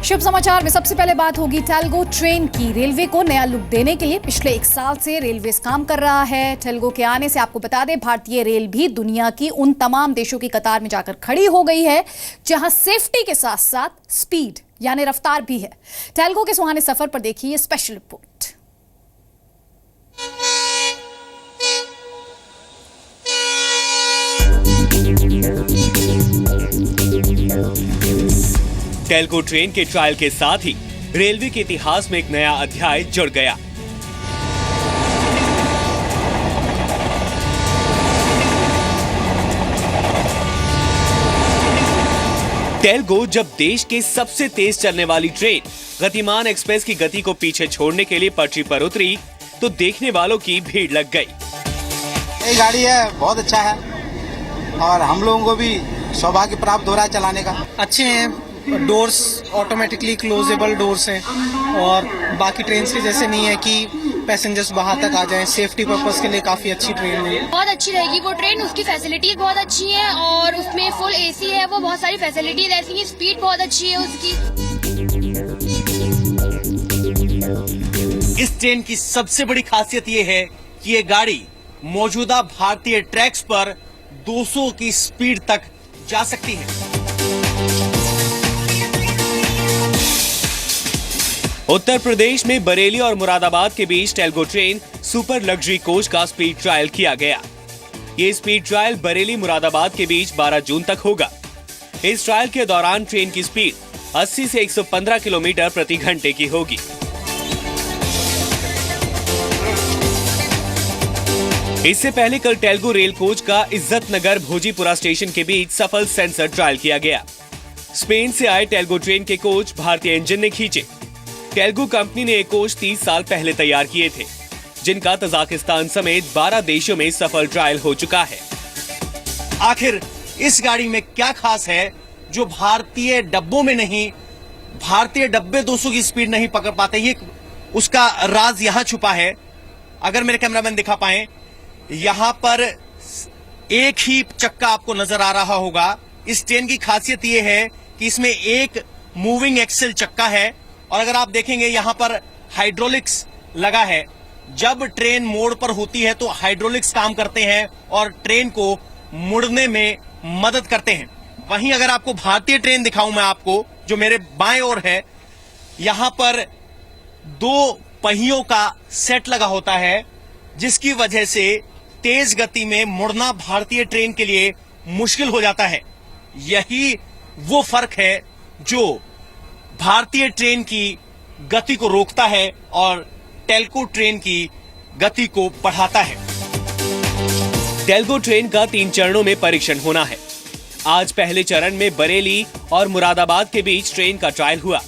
शुभ समाचार में सबसे पहले बात होगी टेल्गो ट्रेन की। रेलवे को नया लुक देने के लिए पिछले 1 साल से रेलवे काम कर रहा है। टेल्गो के आने से आपको बता दें, भारतीय रेल भी दुनिया की उन तमाम देशों की कतार में जाकर खड़ी हो गई है जहां सेफ्टी के साथ साथ स्पीड यानी रफ्तार भी है। टेल्गो के सुहाने सफर पर देखिए ये स्पेशल रिपोर्ट। टेल्गो ट्रेन के ट्रायल के साथ ही रेलवे के इतिहास में एक नया अध्याय जुड़ गया। टेल्गो जब देश के सबसे तेज चलने वाली ट्रेन गतिमान एक्सप्रेस की गति को पीछे छोड़ने के लिए पटरी पर उतरी तो देखने वालों की भीड़ लग गई। ये गाड़ी है, बहुत अच्छा है और हम लोगों को भी सौभाग्य प्राप्त हो रहा है चलाने का। अच्छे हैं, डोर्स ऑटोमेटिकली क्लोजेबल डोर्स हैं और बाकी ट्रेन के जैसे नहीं है कि पैसेंजर्स बाहर तक आ जाएं। सेफ्टी पर्पस के लिए काफी अच्छी ट्रेन है। बहुत अच्छी रहेगी वो ट्रेन, उसकी फैसिलिटीज बहुत अच्छी हैं और उसमें फुल एसी है, वो बहुत सारी फैसिलिटीज ऐसी हैं, स्पीड बहुत अच्छी है उसकी। इस ट्रेन की सबसे बड़ी खासियत ये है कि ये गाड़ी मौजूदा भारतीय ट्रैक्स पर 200 की स्पीड तक जा सकती है। उत्तर प्रदेश में बरेली और मुरादाबाद के बीच Talgo train super luxury coach का स्पीड ट्रायल किया गया। ये स्पीड ट्रायल बरेली मुरादाबाद के बीच 12 जून तक होगा। इस ट्रायल के दौरान ट्रेन की स्पीड 80 से 115 किलोमीटर प्रति घंटे की होगी। इससे पहले कल टेल्गो रेल कोच का इज्जत नगर भोजीपुरा स्टेशन के बीच सफल सेंसर ट्रायल किया गया। स्पेन से आए टेल्गो ट्रेन के कोच भारतीय इंजन ने खींचे। टेल्गो कंपनी ने ये कोच 30 साल पहले तैयार किए थे, जिनका तजाकिस्तान समेत 12 देशों में सफल ट्रायल हो चुका है। आखिर इस गाड़ी में क्या खास है जो भारतीय डब्बों में नहीं, भारतीय डब्बे 200 की स्पीड नहीं पकड़ पाते? ये उसका राज यहां छुपा है। अगर मेरे कैमरामैन दिखा पाए, यहां पर एक ही चक्का आपको नजर आ रहा होगा। इस ट्रेन की खासियत यह है कि इसमें एक मूविंग एक्सेल चक्का है और अगर आप देखेंगे यहां पर हाइड्रोलिक्स लगा है। जब ट्रेन मोड़ पर होती है तो हाइड्रोलिक्स काम करते हैं और ट्रेन को मुड़ने में मदद करते हैं। वहीं अगर आपको भारतीय ट्रेन दिखाऊं मैं आपको, जो मेरे बाएं ओर है, यहां पर 2 पहियों का सेट लगा होता है, जिसकी वजह से तेज गति में मुड़ना भारतीय ट्रेन के लिए मुश्किल हो जाता है। यही वो फर्क है जो भारतीय ट्रेन की गति को रोकता है और टेल्गो ट्रेन की गति को बढ़ाता है। टेल्गो ट्रेन का 3 चरणों में परीक्षण होना है। आज पहले चरण में बरेली और मुरादाबाद के बीच ट्रेन का ट्रायल हुआ।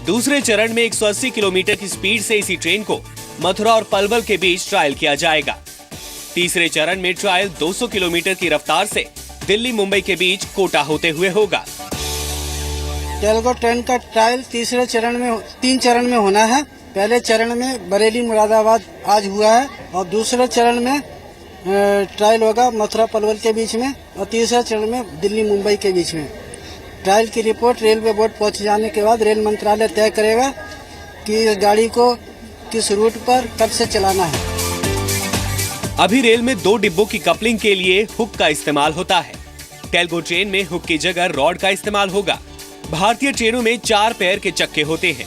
दूसरे चरण में 180 किलोमीटर की स्पीड से इसी ट्रेन को मथुरा और पलवल के बीच ट्रायल किया जाएगा। तीसरे चरण में ट्रायल 200 किलोमीटर की रफ्तार से दिल्ली मुंबई के बीच कोटा होते हुए होगा। टेल्गो ट्रेन का ट्रायल 3 चरण में होना है। पहले चरण में बरेली मुरादाबाद आज हुआ है और दूसरे चरण में ट्रायल होगा मथुरा पलवल के बीच में और तीसरे चरण में दिल्ली मुंबई के बीच में। ट्रायल की रिपोर्ट रेलवे बोर्ड पहुंच जाने के बाद रेल मंत्रालय तय करेगा कि इस गाड़ी को किस रूट पर कब से चलाना है। अभी रेल में 2 डिब्बों की कपलिंग के लिए हुक का इस्तेमाल होता है। टेल्गो ट्रेन में हुक की जगह रॉड का इस्तेमाल होगा। भारतीय ट्रेनों में 4 पैर के चक्के होते हैं,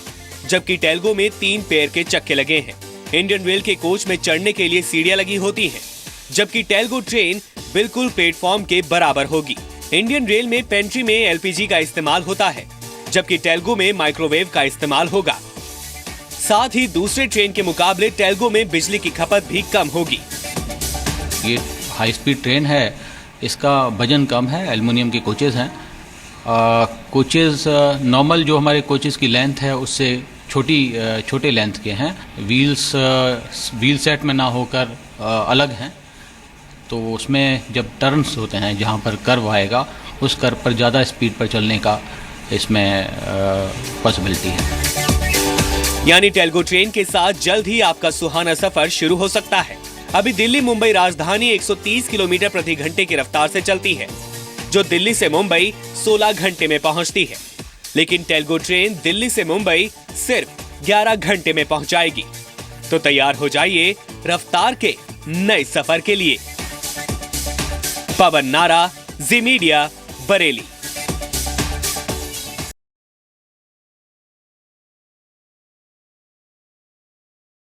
जबकि टेल्गो में 3 पैर के चक्के लगे हैं। इंडियन रेल के कोच में चढ़ने के लिए सीढ़ियां लगी होती हैं, जबकि टेल्गो ट्रेन बिल्कुल प्लेटफॉर्म के बराबर होगी। इंडियन रेल में पेंट्री में एलपीजी का इस्तेमाल होता है, जबकि टेल्गो में माइक्रोवेव का इस्तेमाल होगा। साथ ही दूसरे ट्रेन के मुकाबले टेल्गो में बिजली की खपत भी कम होगी। ये हाई स्पीड ट्रेन है, इसका वजन कम है, एल्युमिनियम के कोचेज हैं। कोचेज नॉर्मल जो हमारे कोचेज की लेंथ है उससे छोटे लेंथ के हैं। व्हील सेट में ना होकर अलग हैं, तो उसमें जब टर्न्स होते हैं जहाँ पर कर्व आएगा, उस कर्व पर ज़्यादा स्पीड पर चलने का इसमें पॉसिबिलिटी है। यानी टेल्गो ट्रेन के साथ जल्द ही आपका सुहाना सफर शुरू हो सकता है। अभी दिल्ली मुंबई राजधानी 130 किलोमीटर प्रति घंटे की रफ्तार से चलती है, जो दिल्ली से मुंबई 16 घंटे में पहुंचती है। लेकिन टेलगो ट्रेन दिल्ली से मुंबई सिर्फ 11 घंटे में पहुंचाएगी। तो तैयार हो जाइए रफ्तार के नए सफर के लिए। पवन नारा, जी मीडिया, बरेली।